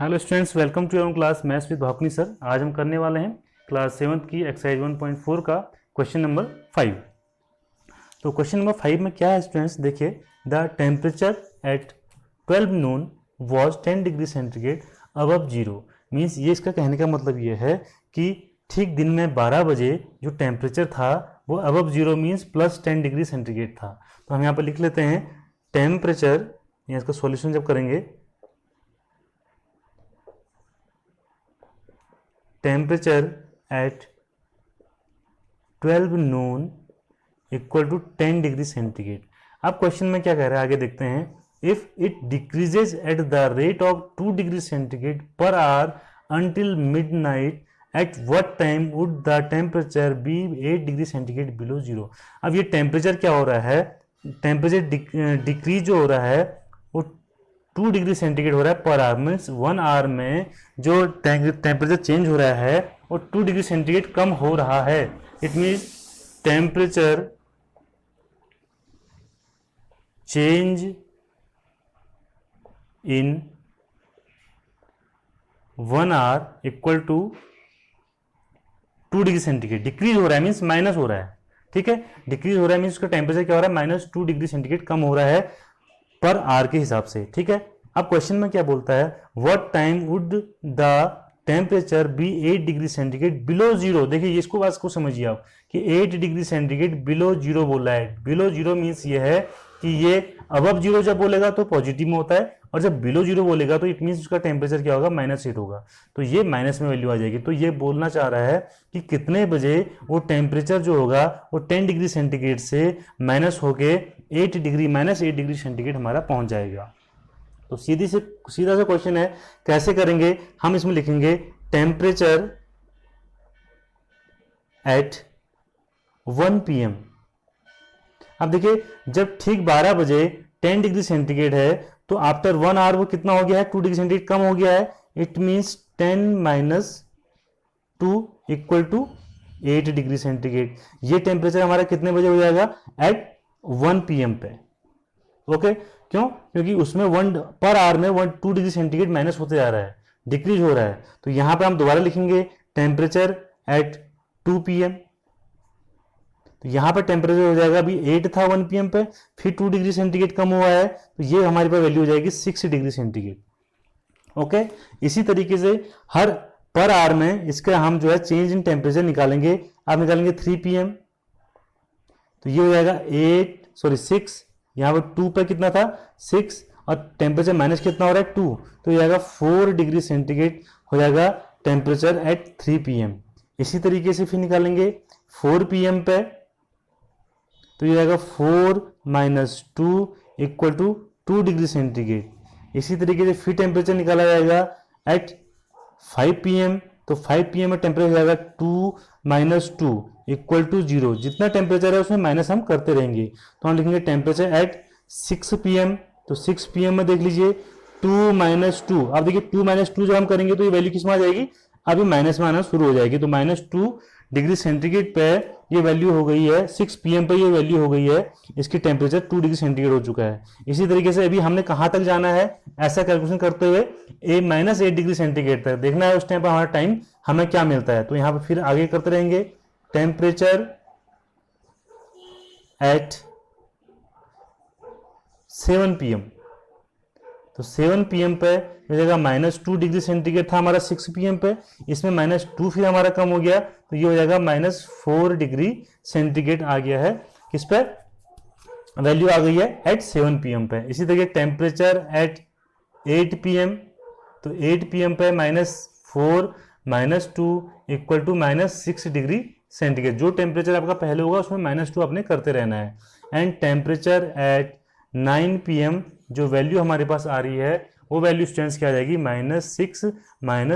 Hello students, welcome to your class maths with Bhavani sir. आज हम करने वाले हैं क्लास 7th की एक्सरसाइज 1.4 का क्वेश्चन नंबर 5। तो क्वेश्चन नंबर 5 में क्या है स्टूडेंट्स, देखिए। The temperature at 12 Noon was 10 degree centigrade above zero. Means ये इसका कहने का मतलब ये है कि ठीक दिन में 12 बजे जो टेम्परेचर था वो above zero means plus 10 degree centigrade था। तो हम यहाँ पर लिख लेते हैं टेम्परेचर, या इसका सॉल्यूशन जब करेंगे, temperature at 12 noon equal to 10 degree centigrade. अब क्वेश्चन में क्या कह रहा है आगे देखते हैं। If it decreases at the rate of 2 degree centigrade per hour until midnight, at what time would the temperature be 8 degree centigrade below zero. अब ये टेम्परेचर क्या हो रहा है, टेम्परेचर डिक्रीज जो हो रहा है वो 2 डिग्री सेंटीग्रेड हो रहा है पर आवर। मीन्स 1 आवर में जो टेम्परेचर चेंज हो रहा है वो 2 डिग्री सेंटीग्रेड कम हो रहा है। It means temperature change in 1 hour equal to 2 degree centigrade. Decrease हो रहा है मीन्स माइनस हो रहा है, ठीक है। डिक्रीज हो रहा है मीन्स उसका टेम्परेचर क्या हो रहा है, -2 डिग्री सेंटीग्रेड कम हो रहा है पर आर के हिसाब से, ठीक है। अब क्वेश्चन में क्या बोलता है, what time would the temperature be 8 degree centigrade below zero. देखिए इसको बात को समझिए आप कि 8 डिग्री सेंटीग्रेड बिलो जीरो बोला है। बिलो जीरो मीन्स ये है कि ये अबव जीरो जब बोलेगा तो पॉजिटिव में होता है, और जब बिलो जीरो बोलेगा तो इट मीन्स उसका टेम्परेचर क्या होगा, -8 होगा। तो ये माइनस में वैल्यू आ जाएगी। तो ये बोलना चाह रहा है कि कितने बजे वो टेम्परेचर जो होगा वो 10 डिग्री सेंटीग्रेड से माइनस होके -8 डिग्री सेंटीग्रेड हमारा पहुंच जाएगा। तो सीधा सा क्वेश्चन है, कैसे करेंगे हम। इसमें लिखेंगे टेम्परेचर एट 1 PM। अब देखिए जब ठीक 12 बजे 10 डिग्री सेंटीग्रेड है तो आफ्टर 1 आवर वो कितना हो गया है, 2 डिग्री सेंटीग्रेड कम हो गया है। It means 10 - 2 equal to 8 degree centigrade. ये टेम्परेचर हमारा कितने बजे हो जाएगा, एट 1 PM पे। ओके, क्यों? क्योंकि उसमें 1 पर आवर में 2 डिग्री सेंटीग्रेड माइनस होते जा रहा है, डिक्रीज हो रहा है। तो यहां पे हम दोबारा लिखेंगे टेम्परेचर एट 2 PM। तो यहां पर टेम्परेचर हो जाएगा, अभी 8 था 1 PM पे, फिर 2 डिग्री सेंटीग्रेड कम हुआ है तो ये हमारे पास वैल्यू हो जाएगी 6 डिग्री सेंटीग्रेड। ओके, इसी तरीके से हर पर आवर में इसका हम जो है चेंज इन टेम्परेचर निकालेंगे। आप निकालेंगे 3 PM, तो ये हो जाएगा 6, यहाँ पर 2 पे कितना था 6, और टेम्परेचर माइनस कितना हो रहा है 2, तो ये आएगा 4 डिग्री सेंटीग्रेड हो जाएगा टेम्परेचर एट 3 PM। इसी तरीके से फिर निकालेंगे 4 PM पे, तो ये आएगा 4 - 2 इक्वल टू 2 डिग्री सेंटीग्रेड। इसी तरीके से फिर टेम्परेचर निकाला जाएगा एट 5 PM, तो 5 PM में टेम्परेचर हो जाएगा 2 - 2 इक्वल टू 0। जितना टेम्परेचर है उसमें माइनस हम करते रहेंगे। तो हम लिखेंगे टेम्परेचर एट 6 PM, तो 6 PM में देख लीजिए 2 - 2। अब देखिए 2 - 2 जब हम करेंगे तो ये वैल्यू किस में आ जाएगी, अभी माइनस में आना शुरू हो जाएगी। तो -2 डिग्री सेंटीग्रेड पे ये वैल्यू हो गई है, 6 PM पे ये वैल्यू हो गई है, इसकी टेम्परेचर 2 डिग्री सेंटीग्रेड हो चुका है। इसी तरीके से अभी हमने कहां तक जाना है, ऐसा कैलकुलेशन करते हुए -8 डिग्री सेंटीग्रेड तक देखना है। उस टाइम पर हमारा टाइम हमें क्या मिलता है, तो यहाँ पर फिर आगे करते रहेंगे। टेम्परेचर एट 7 PM, तो 7 PM पे मिलेगा -2 डिग्री सेंटीग्रेड था हमारा 6 PM पे, इसमें -2 फिर हमारा कम हो गया, तो ये हो जाएगा -4 डिग्री सेंटीग्रेड आ गया है। किस पे वैल्यू आ गई है, एट 7 PM पे। इसी तरीके टेम्परेचर एट 8 PM, तो 8 PM पे -4 - 2 इक्वल टू -6 डिग्री सेंटीग्रेड। जो टेम्परेचर आपका पहले होगा उसमें -2 आपने करते रहना है। एंड टेम्परेचर एट 9 PM, जो वैल्यू हमारे पास आ रही है वो वैल्यू स्टूडेंट्स क्या आ जाएगी, -6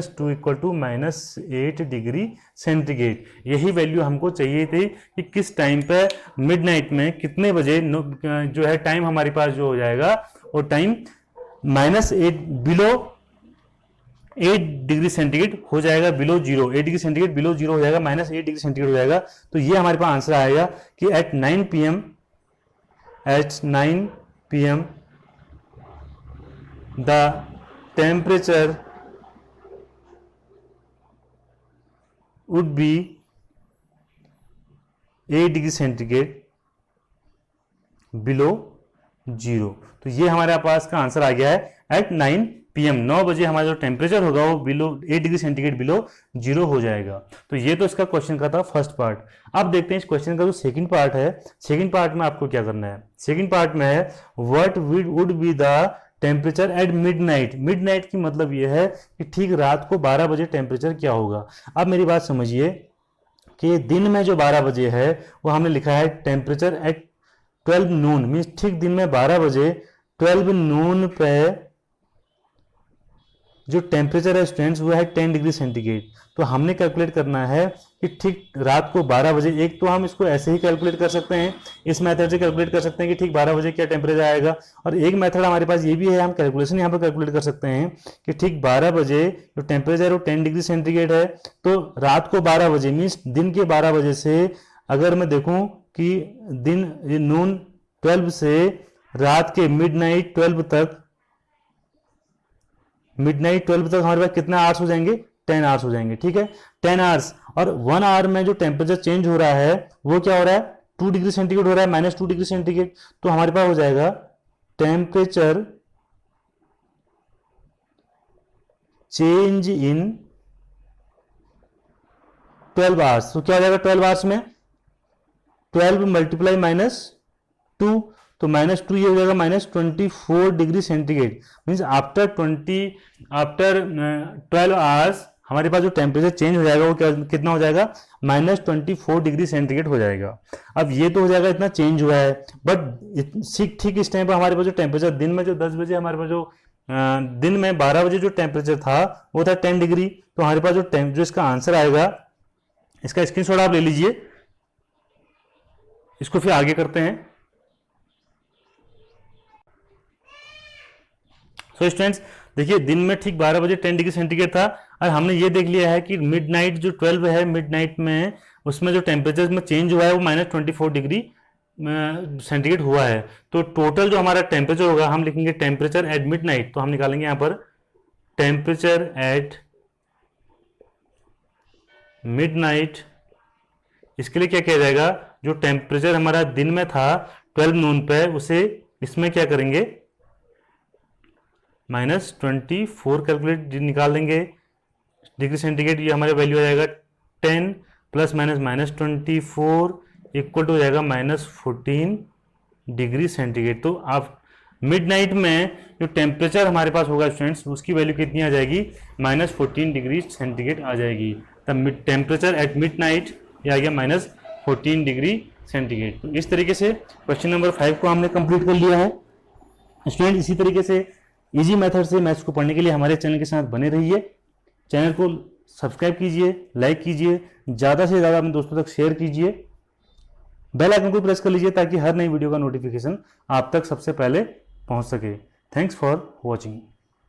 - 2 इक्वल टू -8 डिग्री सेंटीग्रेड। यही वैल्यू हमको चाहिए थी कि किस टाइम पे मिडनाइट में कितने बजे जो है टाइम हमारे पास जो हो जाएगा वो टाइम -8 बिलो 8 डिग्री सेंटीग्रेड हो जाएगा, below zero. 8 degree centigrade below zero हो जाएगा, -8 डिग्री सेंटीग्रेड हो जाएगा। तो ये हमारे पास आंसर आएगा कि at 9 PM the temperature would be 8 degree centigrade below 0। तो ये हमारे पास का आंसर आ गया है एट 9 PM 9 बजे हमारा जो टेम्परेचर होगा वो बिलो 8 डिग्री सेंटीग्रेड बिलो 0 हो जाएगा। तो ये तो इसका क्वेश्चन का था फर्स्ट पार्ट। अब देखते हैं इस क्वेश्चन का जो सेकंड पार्ट है, सेकंड पार्ट में आपको क्या करना है। सेकंड पार्ट में है what would be the temperature at midnight. Midnight की मतलब ये है कि ठीक रात को 12 बजे टेम्परेचर क्या होगा। अब मेरी बात समझिए कि दिन में जो 12 बजे है वो हमने लिखा है टेम्परेचर एट 12 नून, मीन्स ठीक दिन में 12 बजे 12 नून पे जो टेम्परेचर है स्टूडेंट्स वो है 10 डिग्री सेंटीग्रेड। तो हमने कैलकुलेट करना है कि ठीक रात को 12 बजे, एक तो हम इसको ऐसे ही कैलकुलेट कर सकते हैं, इस मेथड से कैलकुलेट कर सकते हैं कि ठीक 12 बजे क्या टेम्परेचर आएगा, और एक मेथड हमारे पास ये भी है, हम कैलकुलेशन यहाँ पर कैलकुलेट कर सकते हैं कि ठीक 12 बजे जो टेम्परेचर वो 10 डिग्री सेंटीग्रेड है, तो रात को 12 बजे मीन्स दिन के 12 बजे से अगर मैं देखूँ कि दिन नून 12 से रात के मिडनाइट 12 तक, मिडनाइट 12 तक हमारे पास कितना आवर्स हो जाएंगे, 10 आवर्स हो जाएंगे। ठीक है, 10 आवर्स, और 1 आवर में जो टेम्परेचर चेंज हो रहा है वो क्या हो रहा है, 2 डिग्री सेंटीग्रेड हो रहा है, -2 डिग्री सेंटीग्रेड। तो हमारे पास हो जाएगा टेम्परेचर चेंज इन 12 आवर्स। तो क्या हो जाएगा 12 आवर्स में 12 मल्टीप्लाई -2, तो -2 ये हो जाएगा -24 degree centigrade. Means after 12 hours हमारे पास जो टेम्परेचर चेंज हो जाएगा वो कितना हो जाएगा, -24 डिग्री सेंटीग्रेड हो जाएगा। अब ये तो हो जाएगा इतना चेंज हुआ है, बट ठीक इस टाइम पर हमारे पास जो टेम्परेचर दिन में जो 10 बजे हमारे पास जो दिन में 12 बजे जो टेम्परेचर था वो था 10 डिग्री। तो हमारे पास जो इसका आंसर आएगा, इसका स्क्रीनशॉट आप ले लीजिए, इसको फिर आगे करते हैं। सो स्टूडेंट्स देखिए, दिन में ठीक 12 बजे 10 डिग्री सेंटीग्रेड था, और हमने ये देख लिया है कि मिडनाइट जो 12 है, मिडनाइट में उसमें जो टेम्परेचर में चेंज हुआ है वो -24 डिग्री सेंटीग्रेड हुआ है। तो टोटल जो हमारा टेम्परेचर होगा, हम लिखेंगे टेम्परेचर एट मिडनाइट, तो हम निकालेंगे यहाँ पर टेम्परेचर एट मिडनाइट। इसके लिए क्या किया जाएगा, जो टेम्परेचर हमारा दिन में था 12 नून पे, उसे इसमें क्या करेंगे -24 कैलकुलेट निकाल देंगे डिग्री सेंटीग्रेड। ये हमारा वैल्यू आ जाएगा 10 + -24 इक्वल टू हो जाएगा -14 डिग्री सेंटीग्रेड। तो आप मिडनाइट में जो टेम्परेचर हमारे पास होगा स्टूडेंट्स, उसकी वैल्यू कितनी आ जाएगी, -14 डिग्री सेंटीग्रेड आ जाएगी। तब टेम्परेचर एट मिडनाइट ये आ गया -14 डिग्री सेंटीग्रेड। तो इस तरीके से क्वेश्चन नंबर 5 को हमने कंप्लीट कर लिया है। स्टूडेंट इसी तरीके से इजी मेथड से मैथ्स को पढ़ने के लिए हमारे चैनल के साथ बने रहिए। चैनल को सब्सक्राइब कीजिए, लाइक कीजिए, ज़्यादा से ज़्यादा अपने दोस्तों तक शेयर कीजिए, बेल आइकन को प्रेस कर लीजिए ताकि हर नई वीडियो का नोटिफिकेशन आप तक सबसे पहले पहुंच सके। Thanks for watching.